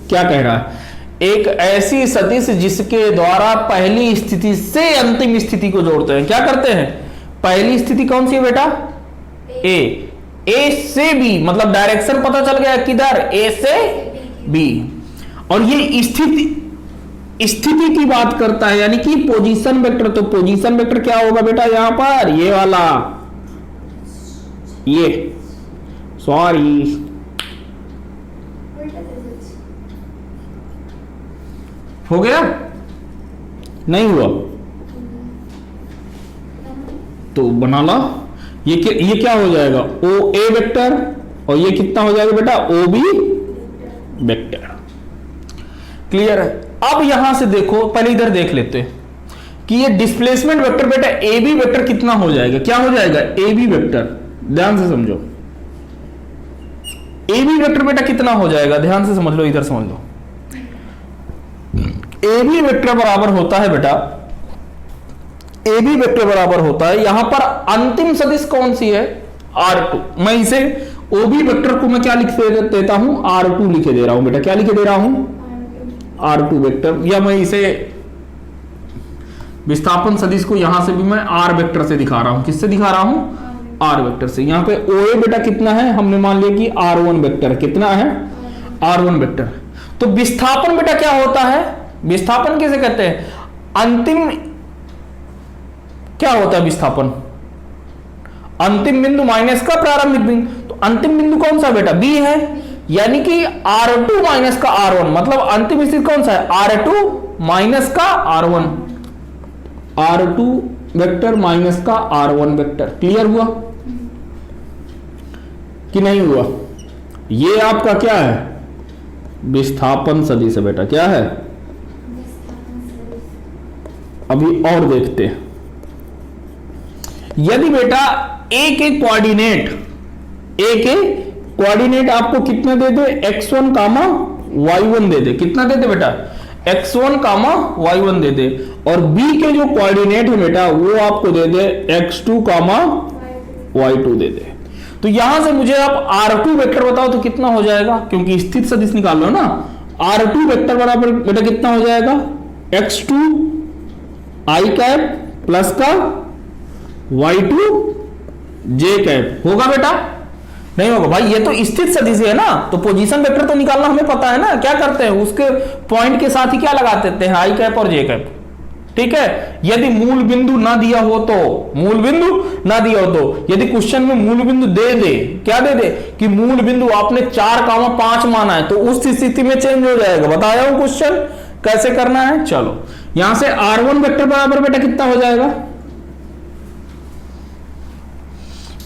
क्या कह रहा है? एक ऐसी सदिश जिसके द्वारा पहली स्थिति से अंतिम स्थिति को जोड़ते हैं। क्या करते हैं? पहली स्थिति कौन सी है बेटा? ए। ए से बी, मतलब डायरेक्शन पता चल गया किधर? ए से बी। और ये स्थिति की बात करता है, यानी कि पोजीशन वेक्टर। तो पोजीशन वेक्टर क्या होगा बेटा? यहां पर ये वाला, ये सॉरी हो गया? नहीं हुआ तो बना ला। ये क्या हो जाएगा? ओ ए वेक्टर। और ये कितना हो जाएगा बेटा? O B vector. क्लियर है? अब यहां से देखो, पहले इधर देख लेते हैं कि ये डिस्प्लेसमेंट वेक्टर बेटा ए बी वेक्टर कितना हो जाएगा? क्या हो जाएगा? A B vector. ध्यान से समझो, ए बी वेक्टर बेटा कितना हो जाएगा? ध्यान से समझ लो, इधर समझ लो। ए बी वेक्टर बराबर होता है बेटा, ए बी वेक्टर बराबर होता है, यहां पर अंतिम सदिश कौन सी है? R2। मैं इसे ओ बी वेक्टर को मैं क्या लिख देता हूं? R2 लिखे दे रहा हूं बेटा। क्या लिखे दे रहा हूं? R2 vector. या मैं इसे विस्थापन सदिश को यहां से भी मैं R वेक्टर से दिखा रहा हूं। किससे दिखा रहा हूं? R वेक्टर से। यहां पे OA बेटा कितना है? हमने मान लिया कि R1 वेक्टर। कितना है? R1 vector. तो विस्थापन बेटा क्या होता है? विस्थापन किसे कहते हैं? अंतिम क्या होता है विस्थापन? अंतिम बिंदु माइनस का प्रारंभिक बिंदु। तो अंतिम बिंदु कौन सा बेटा? बी है। यानी कि R2 माइनस का R1, मतलब अंतिम स्थिति कौन सा है? R2 माइनस का R1। R2 वेक्टर माइनस का R1 वेक्टर। क्लियर हुआ कि नहीं हुआ? ये आपका क्या है? विस्थापन सदिश है बेटा। क्या है? अभी और देखते हैं। यदि बेटा एक कोऑर्डिनेट आपको कितना दे दे? x1 कामा y1 दे दे। कितना दे दे बेटा? x1 कामा y1 दे दे। और b के जो कोऑर्डिनेट है बेटा वो आपको दे दे x2 कामा y2 दे दे। तो यहां से मुझे आप R2 वेक्टर बताओ तो कितना हो जाएगा, क्योंकि स्थित सदिश निकाल लो ना। R2 वेक्टर बराबर बेटा कितना हो जाएगा? x2 i कैप प्लस का y2 j कैप। होगा बेटा? नहीं होगा भाई, ये तो स्थित सदिश है ना, तो पोजीशन वेक्टर तो निकालना हमें पता है ना। क्या करते हैं, उसके पॉइंट के साथ ही क्या लगा देते हैं? i कैप और j कैप। ठीक है। यदि मूल बिंदु ना दिया हो तो, यदि क्वेश्चन में मूल बिंदु दे दे, क्या दे दे कि मूल बिंदु आपने 4,5 माना है, तो उस स्थिति में चेंज हो जाएगा। बताया हूं क्वेश्चन कैसे करना है। चलो यहां से R1 वेक्टर बराबर बेटा कितना हो जाएगा?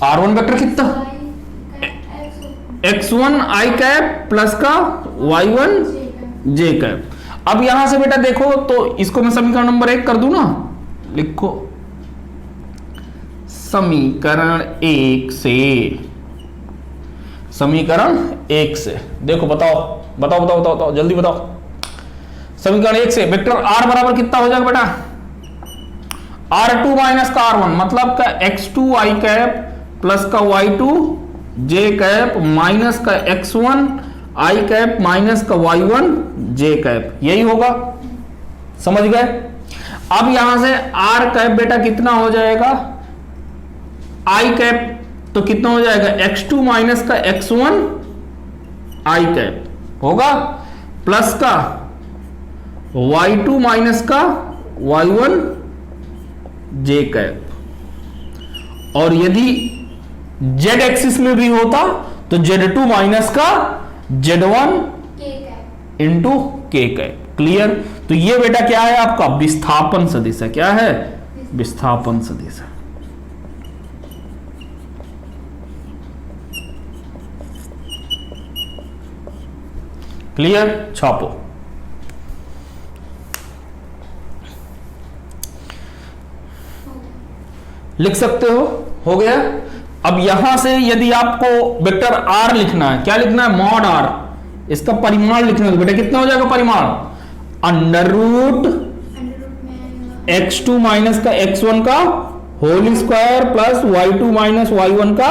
R1 वेक्टर कितना? x1 i कैप प्लस का y1 j कैप। अब यहां से बेटा देखो तो इसको मैं समीकरण नंबर 1 कर दूं ना। लिखो समीकरण 1 से देखो, बताओ जल्दी बताओ। समीकरण 1 से वेक्टर r बराबर कितना हो जाएगा बेटा? R2 माइनस का R1 मतलब का x2 i कैप प्लस का y2 j कैप माइनस का x1 i कैप माइनस का y1 j कैप। यही होगा, समझ गए? अब यहां से r कैप बेटा कितना हो जाएगा? i कैप तो कितना हो जाएगा? x2 माइनस का x1 i कैप होगा प्लस का y2 माइनस का y1 j कैप। और यदि z एक्सिस में भी होता तो z2 माइनस का z1 into k cap. Clear? तो ये बेटा क्या है आपका? विस्थापन सदिश है। क्या है? विस्थापन सदिश है। क्लियर? छापो। लिख सकते हो गया। अब यहां से यदि आपको वेक्टर r लिखना है, क्या लिखना है? Mod r। इसका परिमाण लिखना है बेटा कितना हो जाएगा परिमाण? अंडर रूट x2 माइनस का x1 का whole square plus y2 minus y1 का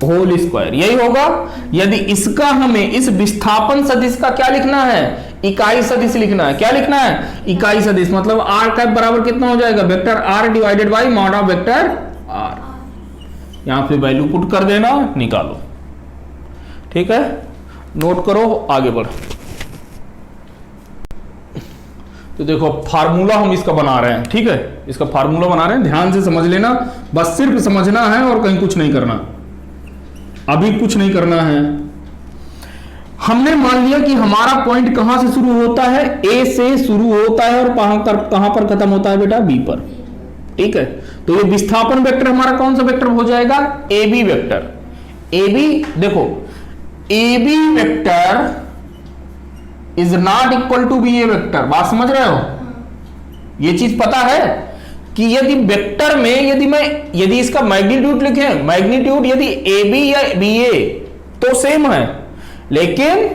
होल स्क्वायर। यही होगा। यदि इसका हमें इस विस्थापन सदिश का क्या लिखना है? इकाई सदिश लिखना है। क्या लिखना है? इकाई सदिश। मतलब r कैप बराबर कितना हो जाएगा? Vector r divided by mod of vector r। यहां पे वैल्यू पुट कर देना, निकालो। ठीक है, नोट करो, आगे बढ़ो। तो देखो फार्मूला हम इसका बना रहे हैं। ठीक है, इसका फार्मूला बना रहे हैं, ध्यान से समझ लेना। बस सिर्फ समझना है और कहीं कुछ नहीं करना, अभी कुछ नहीं करना है। हमने मान लिया कि हमारा पॉइंट कहां से शुरू होता है? ए से शुरू होता है और कहां पर खत्म होता है बेटा? बी पर। ठीक है, तो ये विस्थापन वेक्टर हमारा कौन सा वेक्टर हो जाएगा? A B vector. A B देखो, A B vector is not equal to B A vector. बात समझ रहे हो? ये चीज पता है कि यदि वेक्टर में यदि इसका मैग्नीट्यूड लिखे, मैग्नीट्यूड यदि ए बी या बी ए तो सेम है, लेकिन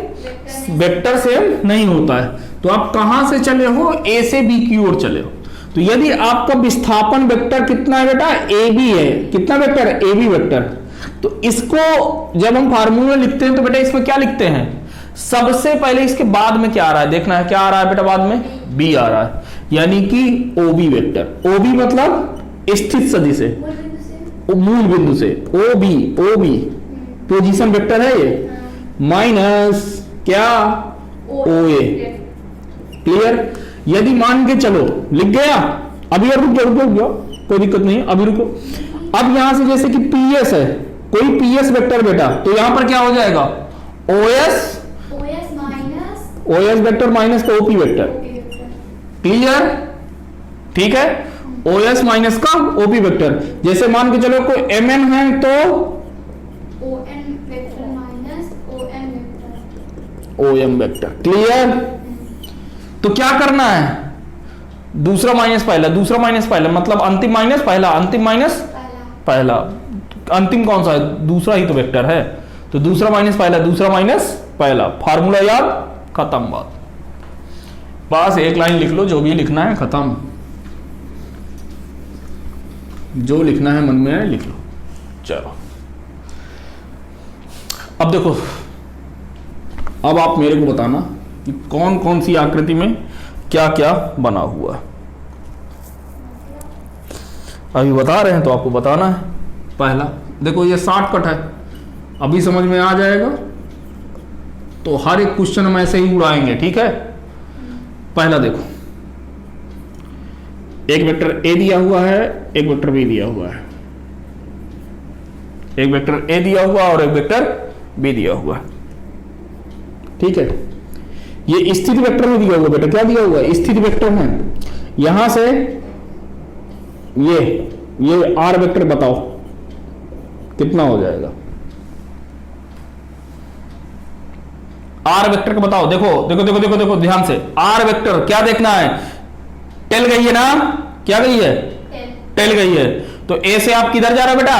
वेक्टर सेम नहीं होता है। तो आप कहां से चले हो? ए से बी की ओर चले हो। तो यदि आपका विस्थापन वेक्टर कितना है बेटा? ए बी है। कितना वेक्टर? A B vector. तो इसको जब हम फार्मूला लिखते हैं तो बेटा इसमें क्या लिखते हैं? सबसे पहले इसके बाद में क्या आ रहा है देखना है। क्या आ रहा है बेटा? बाद में बी आ रहा है, यानी कि ओबी वेक्टर। ओबी मतलब स्थित सदिश है, मूल बिंदु से। ओबी पोजीशन वेक्टर है ये, माइनस क्या? ओ ए। क्लियर? यदि मान के चलो, लिख गया? अभी रुक जाओ, कोई दिक्कत नहीं, अभी रुको। अब यहां से जैसे कि पीएस है, कोई पीएस वेक्टर बेटा, तो यहां पर क्या हो जाएगा? ओएस वेक्टर माइनस का ओपी वेक्टर। क्लियर? ठीक है। ओ एस माइनस का ओपी वेक्टर। जैसे मान के चलो कोई एम एन है तो O N vector minus O M vector. O M vector. Clear? तो क्या करना है, दूसरा माइनस पहला, दूसरा माइनस पहला, मतलब अंतिम माइनस पहला, अंतिम माइनस पहला। अंतिम कौन सा है? दूसरा ही तो वेक्टर है, तो दूसरा माइनस पहला, दूसरा माइनस पहला। फार्मूला याद, खत्म बात। बस एक लाइन लिख लो, जो भी लिखना है, खत्म। जो लिखना है मन में है लिख लो। चलो अब देखो, अब आप मेरे को बताना कि कौन कौन सी आकृति में क्या क्या बना हुआ है। अभी बता रहे हैं तो आपको बताना है। पहला देखो, ये शॉर्टकट है, अभी समझ में आ जाएगा, तो हर एक क्वेश्चन हम ऐसे ही उड़ाएंगे, ठीक है। पहला देखो, एक वेक्टर ए दिया हुआ है, एक वेक्टर बी दिया हुआ है, एक वेक्टर ए दिया हुआ और एक वेक्टर बी दिया हुआ है, ठीक है। ये स्थिति वेक्टर में दिया हुआ बेटा, क्या दिया हुआ है? स्थिति वेक्टर में। यहां से ये आर वेक्टर बताओ कितना हो जाएगा। आर वेक्टर का बताओ। देखो देखो देखो देखो देखो ध्यान से, आर वेक्टर क्या देखना है? टेल गई है ना, क्या गई है? टेल गई है। तो ए से आप किधर जा रहे हो बेटा?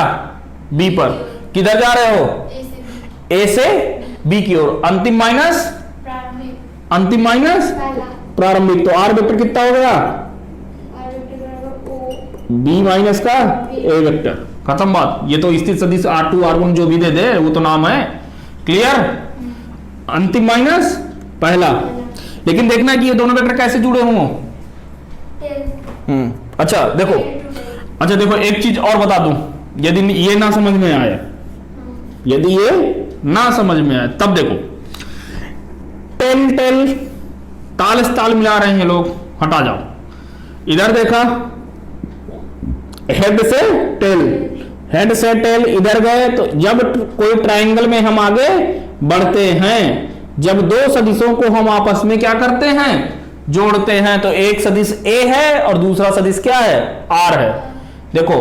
बी पर। किधर जा रहे हो? ए से बी की ओर। अंतिम माइनस अंतिम माइनस प्रारंभिक। तो आर वेक्टर कितना हो गया? बी माइनस का ए वेक्टर। खत्म बात। ये तो स्थित सदिश R2 R1 जो भी दे दे वो तो नाम है। क्लियर? अंतिम माइनस पहला। लेकिन देखना कि ये दोनों वेक्टर कैसे जुड़े हों। अच्छा देखो, अच्छा देखो एक चीज और बता दूं, यदि ये ना समझ में आए, यदि ये ना समझ में आए तब देखो, टेल टेल ताल से ताल मिला रहे हैं लोग, हटा जाओ। इधर देखा, हेड से टेल, हेड से टेल इधर गए। तो जब कोई ट्रायंगल में हम आगे बढ़ते हैं, जब दो सदिशों को हम आपस में क्या करते हैं? जोड़ते हैं, तो एक सदिश ए है और दूसरा सदिश क्या है? आर है। देखो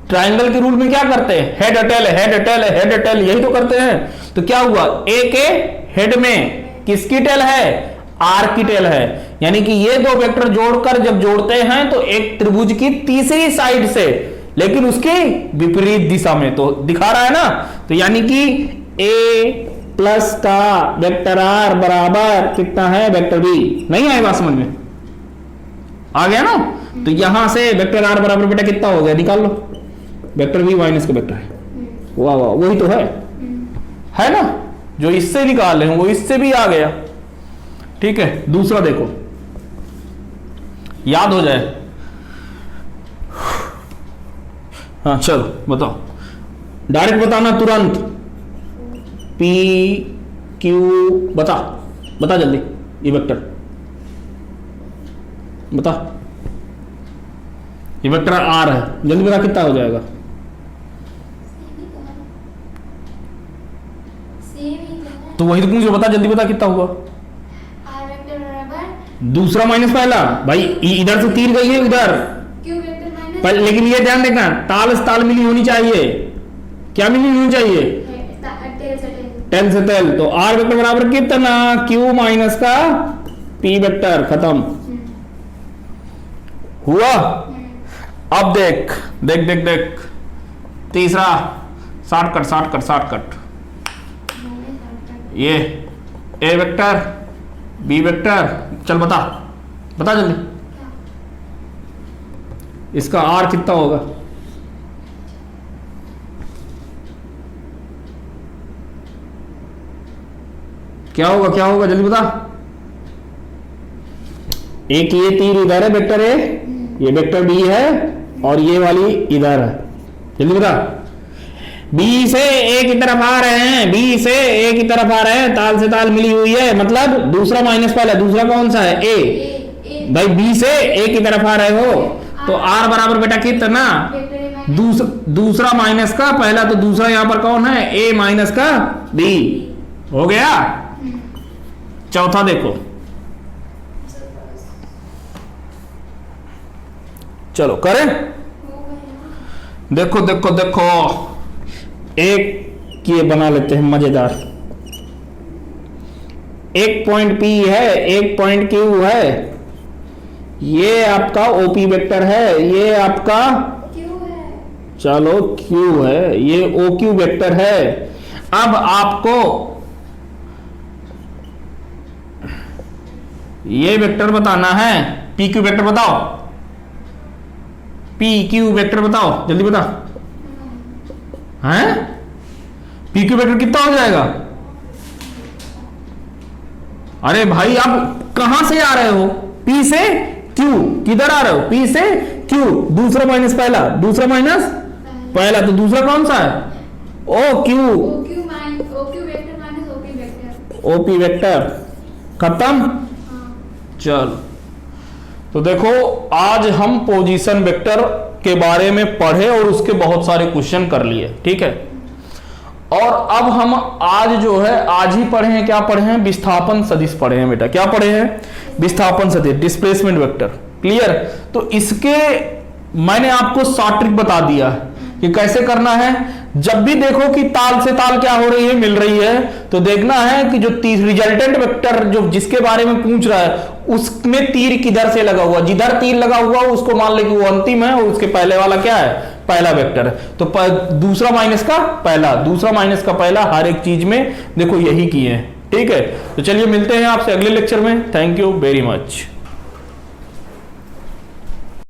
ट्रायंगल के रूल में क्या करते हैं? Head tail head tail head tail, यही तो करते हैं। तो क्या हुआ? ए के हेड में किसकी टेल है? आर की टेल है। यानी कि ये दो वेक्टर जोड़कर जब जोड़ते हैं तो एक त्रिभुज की तीसरी साइड से, लेकिन उसकी विपरीत दिशा में, तो दिखा रहा है ना। तो यानी कि ए प्लस का वेक्टर आर बराबर कितना है? Vector B. नहीं आए बात समझ में? आ गया ना। तो यहां से वेक्टर आर बराबर बेटा कितना हो गया? निकाल लो। वेक्टर बी माइनस का वेक्टर है। वाह वाह, वही तो है ना। जो इससे निकाल रहे हैं वो इससे भी आ गया। ठीक है, दूसरा देखो, याद हो जाए। हाँ चलो बताओ, डायरेक्ट बताना तुरंत। पी क्यू बता, बता जल्दी। ये वेक्टर बता, ये वेक्टर आर है, जल्दी बता कितना हो जाएगा? तो वही तो पूछ रहा, बता जल्दी बता कितना हुआ? दूसरा माइनस पहला। भाई इधर से तीर गई है इधर, लेकिन ये ध्यान देखना, ताल से ताल मिली होनी चाहिए। क्या मिली होनी चाहिए? टेल से टेल। तो आर वेक्टर बराबर कितना? क्यू माइनस का पी वेक्टर। खत्म हुआ। अब देख देख देख देख, तीसरा शॉर्टकट शॉर्टकट शॉर्टकट। ये ए वेक्टर बी वेक्टर, चल बता बता जल्दी, इसका आर कितना होगा? क्या होगा क्या होगा जल्दी बता। एक ये तीर इधर है वेक्टर ए, ये वेक्टर बी है और ये वाली इधर है। जल्दी बता। बी से ए की तरफ आ रहे हैं, बी से ए की तरफ आ रहे हैं, ताल से ताल मिली हुई है, मतलब दूसरा माइनस पहला, दूसरा कौन सा है? ए। भाई बी से ए की तरफ आ रहे हो तो आर बराबर बेटा कितना? दूसरा माइनस का पहला, तो दूसरा यहां पर कौन है? ए माइनस का बी। हो गया। चौथा देखो, चलो करें। हो गया। देखो देखो देखो, एक ये बना लेते हैं मजेदार। एक पॉइंट P है, एक पॉइंट Q है, ये आपका OP वेक्टर है, ये आपका क्यों है? चलो Q है, ये OQ वेक्टर है। अब आपको ये वेक्टर बताना है, PQ वेक्टर बताओ, PQ वेक्टर बताओ, जल्दी बता। हैं? PQ वेक्टर कितना हो जाएगा? अरे भाई आप कहां से आ रहे हो? P से Q, किधर आ रहे हो? P से Q, दूसरा माइनस पहला, दूसरा माइनस पहला, तो दूसरा कौन सा है? OQ, OQ vector minus OP vector. OP vector खत्म। हाँ। चलो, तो देखो आज हम पोजीशन वेक्टर के बारे में पढ़े और उसके बहुत सारे क्वेश्चन कर लिए, ठीक है। और अब हम आज जो है, आज ही पढ़े हैं, क्या पढ़े हैं? विस्थापन सदिश पढ़े हैं बेटा। क्या पढ़े हैं? विस्थापन सदिश, डिस्प्लेसमेंट वेक्टर। क्लियर? तो इसके मैंने आपको शॉर्ट ट्रिक बता दिया है कि कैसे करना है। जब भी देखो कि ताल से ताल क्या हो रही है, मिल रही है, तो देखना है कि जो रिजल्टेंट वेक्टर जो जिसके बारे में पूछ रहा है उसमें तीर किधर से लगा हुआ, जिधर तीर लगा हुआ उसको मान ले कि वो अंतिम है और उसके पहले वाला क्या है? पहला वेक्टर है। तो दूसरा माइनस का पहला, दूसरा माइनस का पहला, हर एक चीज में देखो यही किए हैं, ठीक है। तो चलिए मिलते हैं आपसे अगले लेक्चर में। Thank you very much.